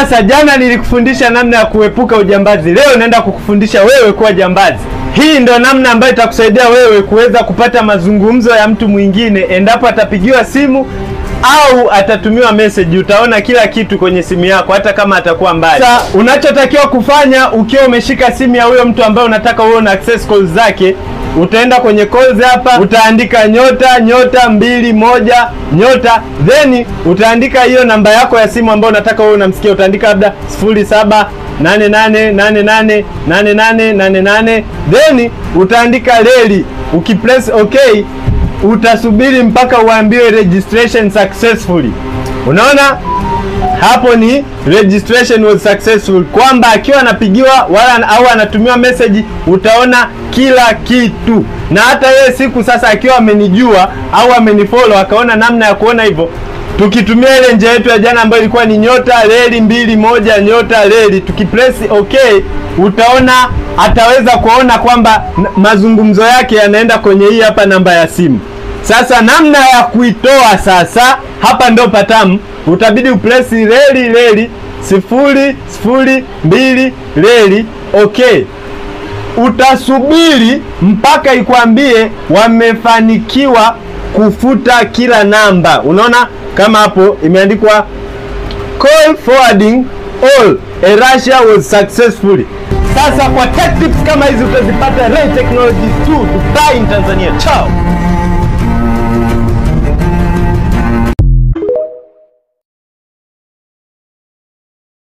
Sasa jana nilikufundisha namna ya kuepuka ujambazi. Leo naenda kukufundisha wewe kuwa jambazi. Hii ndo namna ambayo itakusaidia wewe kuweza kupata mazungumzo ya mtu mwingine endapo atapigiwa simu au atatumiwa message. Utaona kila kitu kwenye simu yako hata kama atakuwa mbali. Sasa unachotakiwa kufanya ukiwa umeshika simu ya huyo mtu ambaye unataka uone access calls zake, utaenda kwenye calls hapa, utaandika *21 then utaandika hiyo namba yako ya simu ambayo unataka wewe unamsikia. Utaandika labda 0788888888 then utaandika leli. Ukipress okay, utasubiri mpaka uambiwe registration successfully. Unaona hapo ni registration was successful, kwamba akiwa anapigiwa wala au anatumiwa message utaona kila kitu. Na hata yeye siku sasa akiwa amenijua au amenifollow akaona namna ya kuona hivyo, tukitumia ile njia yetu ya jana ambayo ilikuwa ni *21 tukipress okay, utaona ataweza kuona kwamba mazungumzo yake yanaenda kwenye hii hapa namba ya simu. Sasa namna ya kuitoa sasa, hapa ndo patamu. Utabidi upress leli 002 okay. Utasubiri mpaka ikwambie wamefanikiwa kufuta kila namba. Unaona kama hapo imeandikwa call forwarding all, erasure was successful. Sasa kwa tech tips kama hizi utazipata Ray Technologies 2 Dubai in Tanzania. Ciao.